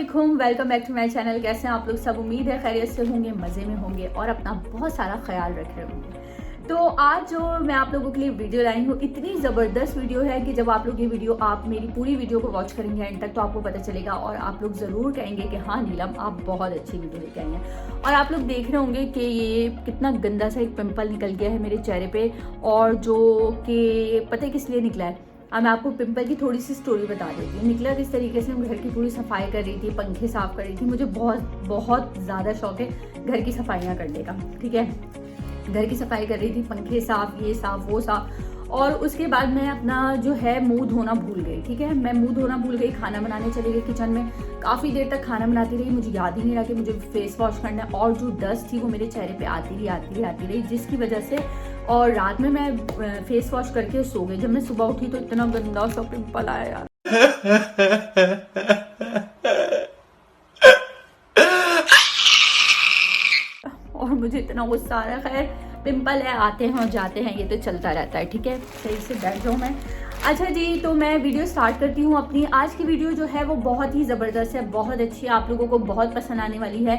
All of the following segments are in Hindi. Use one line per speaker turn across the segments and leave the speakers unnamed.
अस्सलामुअलैकुम, welcome back to my channel. कैसे हैं आप लोग सब? उम्मीद है खैरियत से होंगे, मज़े में होंगे और अपना बहुत सारा ख्याल रख रहे होंगे। तो आज जो मैं आप लोगों के लिए वीडियो लाई हूँ, इतनी ज़बरदस्त वीडियो है कि जब आप लोग ये वीडियो, आप मेरी पूरी वीडियो को वॉच करेंगे एंड तक, तो आपको पता चलेगा और आप लोग ज़रूर कहेंगे कि हाँ नीलम, आप बहुत अच्छी वीडियो लेके आई हैं। और आप लोग देख रहे होंगे कि ये कितना गंदा सा एक पिंपल निकल गया है मेरे चेहरे पे, और जो कि पता है किस लिए निकला है। अब मैं आपको पिंपल की थोड़ी सी स्टोरी बता देती हूँ। निकला किस तरीके से, मैं घर की पूरी सफाई कर रही थी, पंखे साफ़ कर रही थी। मुझे बहुत ज़्यादा शौक है घर की सफाइयाँ करने का, ठीक है। घर की सफाई कर रही थी, पंखे साफ़, ये साफ़ वो साफ़, और उसके बाद मैं अपना जो है मुंह धोना भूल गई, ठीक है। मैं मुंह धोना भूल गई, खाना बनाने चली गई किचन में। काफ़ी देर तक खाना बनाती रही, मुझे याद ही नहीं रहा कि मुझे फेस वॉश करना है, और जो डस्ट थी वो मेरे चेहरे पे आती रही, जिसकी वजह से और रात में मैं फेस वॉश करके सो गई। जब मैं सुबह उठी तो इतना गंदा सा पिंपल आया यार। और मुझे इतना गुस्सा आ रहा है। खैर, पिंपल है, आते हैं और जाते हैं, ये तो चलता रहता है, ठीक है। सही से बैठ जाऊँ मैं। अच्छा जी, तो मैं वीडियो स्टार्ट करती हूँ अपनी। आज की वीडियो जो है वो बहुत ही ज़बरदस्त है, बहुत अच्छी है, आप लोगों को बहुत पसंद आने वाली है।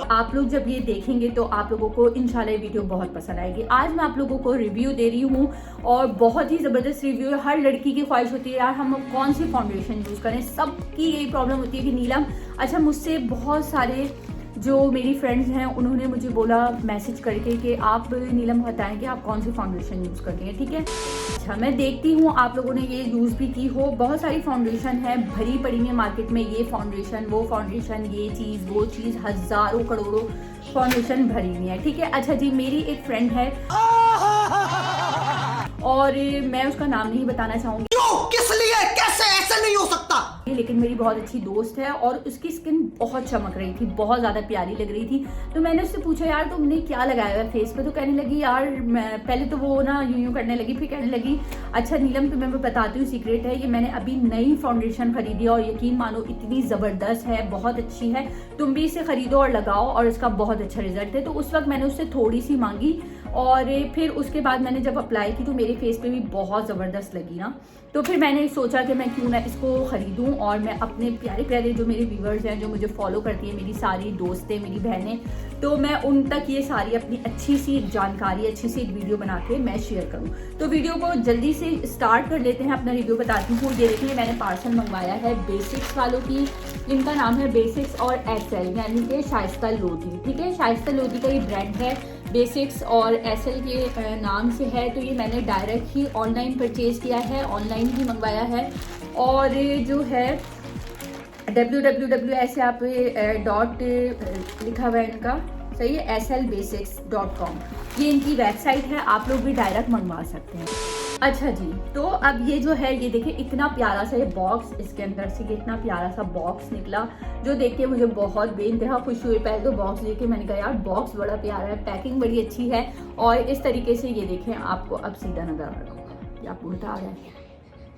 आप लोग जब ये देखेंगे तो आप लोगों को इंशाल्लाह ये वीडियो बहुत पसंद आएगी। आज मैं आप लोगों को रिव्यू दे रही हूँ और बहुत ही ज़बरदस्त रिव्यू है। हर लड़की की ख्वाहिश होती है यार हम कौन सी फाउंडेशन यूज़ करें। सबकी यही प्रॉब्लम होती है कि नीलम, अच्छा मुझसे बहुत सारे जो मेरी फ्रेंड्स हैं उन्होंने मुझे बोला मैसेज करके कि आप नीलम बताएं कि आप कौन सी फाउंडेशन यूज़ करती हैं, ठीक है। अच्छा, मैं देखती हूँ आप लोगों ने ये यूज़ भी की हो। बहुत सारी फाउंडेशन है, भरी पड़ी है मार्केट में, ये फाउंडेशन वो फाउंडेशन, ये चीज़ वो चीज़, हज़ारों करोड़ों फाउंडेशन भरी हुई है, ठीक है। अच्छा जी, मेरी एक फ्रेंड है और मैं उसका नाम नहीं बताना चाहूँगी,
किस लिए, कैसे, ऐसे नहीं हो सकता।
लेकिन मेरी बहुत अच्छी दोस्त है और उसकी स्किन बहुत चमक रही थी, बहुत ज़्यादा प्यारी लग रही थी। तो मैंने उससे पूछा यार तुमने क्या लगाया हुआ है फेस पे? तो कहने लगी यार, मैं पहले तो वो ना यूं करने लगी, फिर कहने लगी अच्छा नीलम तुम्हें मैं बताती हूँ सीक्रेट है, ये मैंने अभी नई फाउंडेशन खरीदी और यकीन मानो इतनी ज़बरदस्त है, बहुत अच्छी है, तुम भी इसे खरीदो और लगाओ और इसका बहुत अच्छा रिजल्ट है। तो उस वक्त मैंने उससे थोड़ी सी मांगी और फिर उसके बाद मैंने जब अप्लाई की तो मेरे फेस पे भी बहुत ज़बरदस्त लगी ना। तो फिर मैंने सोचा कि मैं क्यों ना इसको ख़रीदूं और मैं अपने प्यारे प्यारे जो मेरे व्यूवर्स हैं, जो मुझे फॉलो करती हैं, मेरी सारी दोस्तें, मेरी बहनें, तो मैं उन तक ये सारी अपनी अच्छी सी जानकारी, अच्छी सी एक वीडियो बना के मैं शेयर करूं। तो वीडियो को जल्दी से स्टार्ट कर लेते हैं, अपना रिव्यू बताती हूँ। ये देखिए मैंने पार्सल मंगवाया है बेसिक्स वालों की, इनका नाम है बेसिक्स और एसएल, यानी कि शाइस्ता लोधी, ठीक है। शाइस्ता लोधी का ये ब्रांड है, बेसिक्स और एसएल के नाम से है। तो ये मैंने डायरेक्ट ही ऑनलाइन परचेज़ किया है, ऑनलाइन ही मंगवाया है। और जो है www ऐसे आप डॉट लिखा हुआ है इनका, सही है, slbasics.com, ये इनकी वेबसाइट है, आप लोग भी डायरेक्ट मंगवा सकते हैं। अच्छा जी, तो अब ये जो है, ये देखिए इतना प्यारा सा ये बॉक्स, इसके अंदर से ये इतना प्यारा सा बॉक्स निकला, जो देख के मुझे बहुत बेइंतहा खुशी हुई। पहले तो बॉक्स देख के मैंने कहा यार बॉक्स बड़ा प्यारा है, पैकिंग बड़ी अच्छी है, और इस तरीके से ये देखें, आपको अब सीधा नजर आ रहा होगा, ये आपको उल्टा आ रहा है,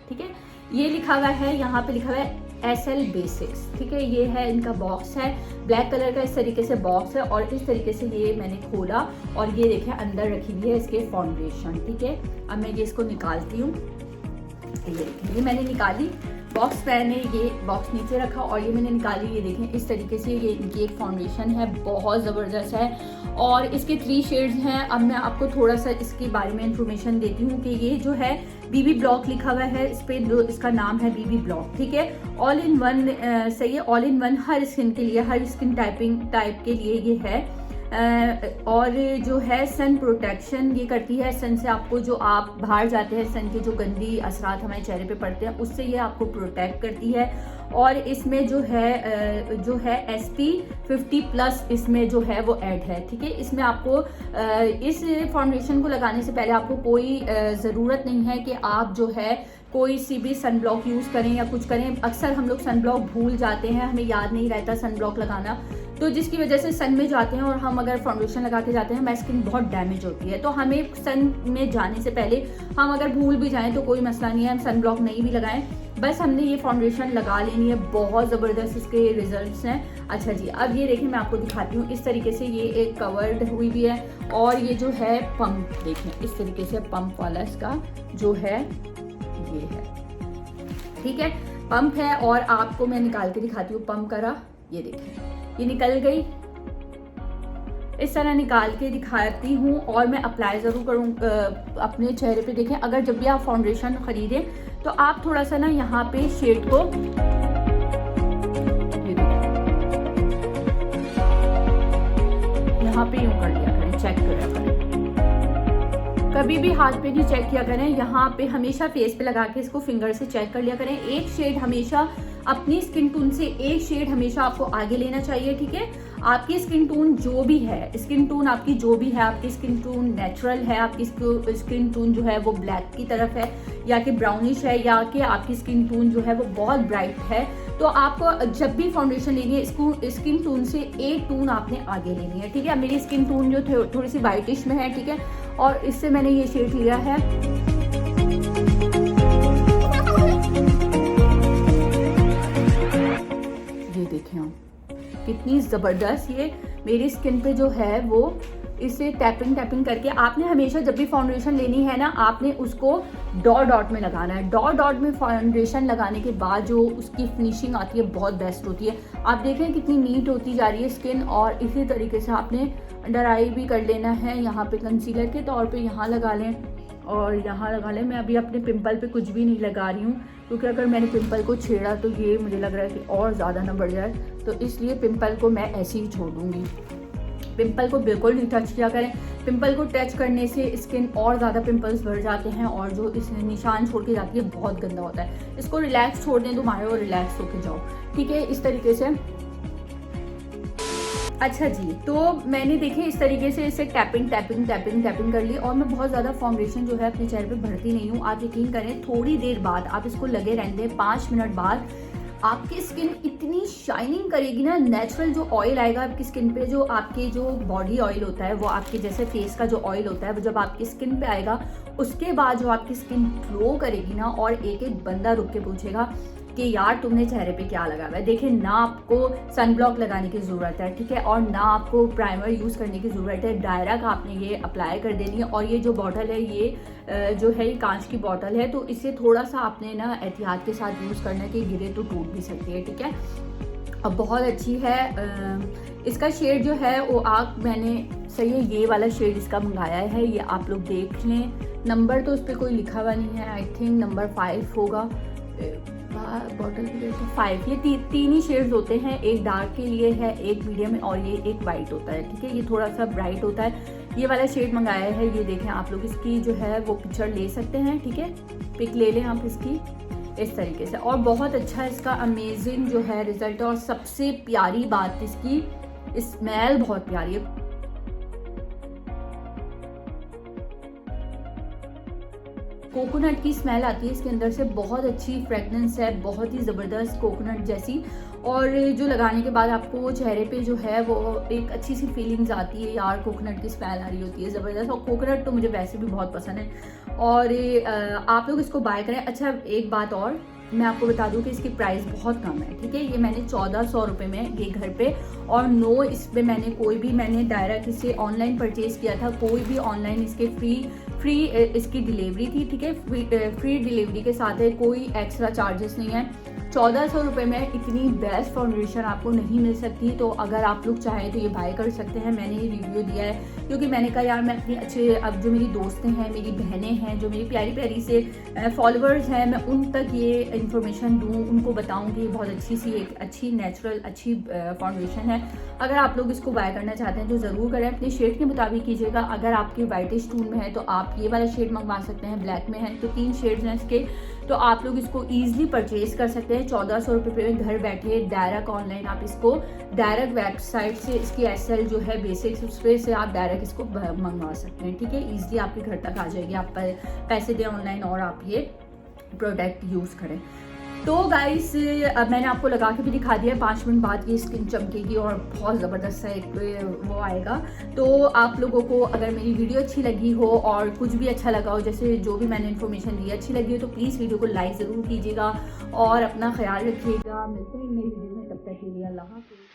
ठीक है। ये लिखा हुआ है, यहाँ पे लिखा हुआ है SL बेसिक्स, ठीक है। ये है इनका बॉक्स है, ब्लैक कलर का इस तरीके से बॉक्स है, और इस तरीके से ये मैंने खोला और ये देखिए अंदर रखी हुई है इसके फाउंडेशन, ठीक है। अब मैं ये इसको निकालती हूँ, ये देखिए, ये मैंने निकाली बॉक्स, मैंने ये बॉक्स नीचे रखा और ये मैंने निकाली। ये देखें इस तरीके से ये इनकी एक फाउंडेशन है, बहुत ज़बरदस्त है और इसके 3 शेड्स हैं। अब मैं आपको थोड़ा सा इसके बारे में इंफॉर्मेशन देती हूँ कि ये जो है BB ब्लॉक लिखा हुआ है इस पर, जो इसका नाम है BB ब्लॉक, ठीक है। ऑल इन वन, सही है, all in one, her skin के लिए, हर स्किन टाइप के लिए ये है। और जो है सन प्रोटेक्शन ये करती है, सन से आपको, जो आप बाहर जाते हैं, सन के जो गंदी असरात हमारे चेहरे पे पड़ते हैं, उससे ये आपको प्रोटेक्ट करती है। और इसमें जो है SPF 50+ इसमें जो है वो ऐड है, ठीक है। इसमें आपको इस फाउंडेशन को लगाने से पहले आपको कोई ज़रूरत नहीं है कि आप जो है कोई सी भी सन ब्लॉक यूज़ करें या कुछ करें। अक्सर हम लोग सन ब्लॉक भूल जाते हैं, हमें याद नहीं रहता सन ब्लॉक लगाना, तो जिसकी वजह से सन में जाते हैं और हम अगर फाउंडेशन लगा के जाते हैं, हमारी स्किन बहुत डैमेज होती है। तो हमें सन में जाने से पहले हम अगर भूल भी जाएं तो कोई मसला नहीं है, हम सन ब्लॉक नहीं भी लगाएं, बस हमने ये फाउंडेशन लगा लेनी है। बहुत ज़बरदस्त इसके रिजल्ट्स हैं। अच्छा जी, अब ये देखिए मैं आपको दिखाती हूँ, इस तरीके से ये एक कवर्ड हुई भी है, और ये जो है पंप देखें, इस तरीके से पंप वाला इसका जो है ये है, ठीक है। पंप है और आपको मैं निकाल के दिखाती हूँ पंप करा। ये देखें ये निकल गई, इस तरह निकाल के दिखाती हूँ और मैं अप्लाई ज़रूर करूँ अपने चेहरे पे। देखें अगर जब भी आप फाउंडेशन ख़रीदें तो आप थोड़ा सा ना यहाँ पे शेड को यहाँ पे यूँ कर लिया करें, चेक करा करें, कभी भी हाथ पे नहीं चेक किया करें, यहाँ पे हमेशा फेस पे लगा के इसको फिंगर से चेक कर लिया करें। एक शेड हमेशा अपनी स्किन टोन से एक शेड हमेशा आपको आगे लेना चाहिए, ठीक है। आपकी स्किन टोन जो भी है, स्किन टोन आपकी जो भी है, आपकी स्किन टोन नेचुरल है, आपकी स्किन टोन जो है वो ब्लैक की तरफ है या कि ब्राउनिश है या कि आपकी स्किन टोन जो है वो बहुत ब्राइट है, तो आपको जब भी फाउंडेशन लेनी है इसको स्किन टोन से एक टोन आपने आगे लेनी है, ठीक है। मेरी स्किन टोन जो थोड़ी सी वाइटिश में है, ठीक है, और इससे मैंने ये शेड लिया है। ये देखें आप कितनी ज़बरदस्त ये मेरी स्किन पे जो है वो इसे टैपिंग करके आपने हमेशा जब भी फाउंडेशन लेनी है ना, आपने उसको डॉट में लगाना है। डॉट में फाउंडेशन लगाने के बाद जो उसकी फिनिशिंग आती है बहुत बेस्ट होती है। आप देखें कितनी नीट होती जा रही है स्किन। और इसी तरीके से आपने अंडर आई भी कर लेना है, यहाँ पे कंसीलर के तौर पे यहाँ लगा लें और यहाँ लगा लें। मैं अभी अपने पिंपल पे कुछ भी नहीं लगा रही हूँ क्योंकि अगर मैंने पिंपल को छेड़ा तो ये मुझे लग रहा है कि और ज़्यादा ना बढ़ जाए, तो इसलिए पिंपल को मैं ऐसे ही छोड़ दूँगी। पिंपल को बिल्कुल नहीं टच किया करें, पिंपल को टच करने से स्किन और ज़्यादा पिंपल्स बढ़ जाते हैं और जो इस निशान छोड़ के जाती है बहुत गंदा होता है। इसको रिलैक्स छोड़ दें तुम्हारे और रिलैक्स होके जाओ, ठीक है, इस तरीके से। अच्छा जी, तो मैंने देखे इस तरीके से इसे टैपिंग कर ली और मैं बहुत ज़्यादा फाउंडेशन जो है अपने चेहरे पे भरती नहीं हूँ। आप यकीन करें थोड़ी देर बाद आप इसको लगे रहने दें, 5 मिनट बाद आपकी स्किन इतनी शाइनिंग करेगी ना। नेचुरल जो ऑयल आएगा आपकी स्किन पे, जो आपके जो बॉडी ऑयल होता है वो आपके जैसे फेस का जो ऑयल होता है वो जब आपकी स्किन पे आएगा उसके बाद जो आपकी स्किन ग्लो करेगी ना, और एक बंदा रुक के पूछेगा कि यार तुमने चेहरे पे क्या लगा हुआ है। देखिए ना आपको सनब्लॉक लगाने की ज़रूरत है, ठीक है, और ना आपको प्राइमर यूज़ करने की ज़रूरत है। डायरेक्ट आपने ये अप्लाई कर देनी है। और ये जो बॉटल है ये जो है ये कांच की बॉटल है, तो इसे थोड़ा सा आपने ना एहतियात के साथ यूज़ करना है कि गिरे तो टूट भी सकती है, ठीक है। अब बहुत अच्छी है। इसका शेड जो है वो मैंने सही है ये वाला शेड इसका मंगाया है, ये आप लोग देख लें। नंबर तो उस पर कोई लिखा हुआ नहीं है, आई थिंक नंबर 5 होगा। बॉटल की रेट 5। ये तीन ही शेड्स होते हैं, एक डार्क के लिए है, एक मीडियम और ये एक वाइट होता है, ठीक है। ये थोड़ा सा ब्राइट होता है। ये वाला शेड मंगाया है, ये देखें आप लोग इसकी जो है वो पिक्चर ले सकते हैं, ठीक है, पिक ले लें आप इसकी इस तरीके से। और बहुत अच्छा इसका अमेजिंग जो है रिजल्ट है। और सबसे प्यारी बात इसकी स्मेल बहुत प्यारी है। कोकोनट की स्मेल आती है इसके अंदर से, बहुत अच्छी फ्रेगनेंस है, बहुत ही ज़बरदस्त कोकोनट जैसी। और जो लगाने के बाद आपको चेहरे पे जो है वो एक अच्छी सी फीलिंग्स आती है, यार कोकोनट की स्मेल आ रही होती है ज़बरदस्त। और कोकोनट तो मुझे वैसे भी बहुत पसंद है और आप लोग इसको बाय करें। अच्छा एक बात और मैं आपको बता दूं कि इसकी प्राइस बहुत कम है, ठीक है। ये मैंने 1400 रुपये में ये घर पे, और नो इस पर मैंने डायरेक्ट इसे ऑनलाइन परचेज़ किया था। कोई भी ऑनलाइन इसके फ्री इसकी डिलीवरी थी, ठीक है, फ्री डिलीवरी के साथ है, कोई एक्स्ट्रा चार्जेस नहीं है। 1400 रुपये में इतनी बेस्ट फाउंडेशन आपको नहीं मिल सकती। तो अगर आप लोग चाहें तो ये बाय कर सकते हैं। मैंने ये रिव्यू दिया है क्योंकि मैंने कहा यार मैं अपनी अब जो मेरी दोस्तें हैं, मेरी बहनें हैं, जो मेरी प्यारी प्यारी से फॉलोअर्स हैं, मैं उन तक ये इन्फॉर्मेशन दूँ, उनको बताऊँ कि बहुत अच्छी सी एक अच्छी नेचुरल अच्छी फाउंडेशन है। अगर आप लोग इसको बाय करना चाहते हैं तो ज़रूर करें, अपने शेड के मुताबिक कीजिएगा। अगर आपके वाइटिश टोन में है तो आप ये वाला शेड मंगवा सकते हैं, ब्लैक में है तो 3 शेड्स हैं इसके, तो आप लोग इसको ईजिली परचेज कर सकते हैं 1400 रुपये में घर बैठे। डायरेक्ट ऑनलाइन आप इसको डायरेक्ट वेबसाइट से इसकी SL जो है बेसिक्स उस पर से आप डायरेक्ट इसको मंगवा सकते हैं, ठीक है। ईजिली आपके घर तक आ जाएगी, आप पैसे दें ऑनलाइन और आप ये प्रोडक्ट यूज़ करें। तो गाइस अब मैंने आपको लगा के भी दिखा दिया, 5 मिनट बाद ये स्किन चमकेगी और बहुत ज़बरदस्त सा एक वो आएगा। तो आप लोगों को अगर मेरी वीडियो अच्छी लगी हो और कुछ भी अच्छा लगा हो, जैसे जो भी मैंने इन्फॉर्मेशन दी अच्छी लगी हो, तो प्लीज़ वीडियो को लाइक ज़रूर कीजिएगा और अपना ख्याल रखिएगा। मिलते हैं नई वीडियो में, तब तक के लिए अल्लाह हाफ़िज़।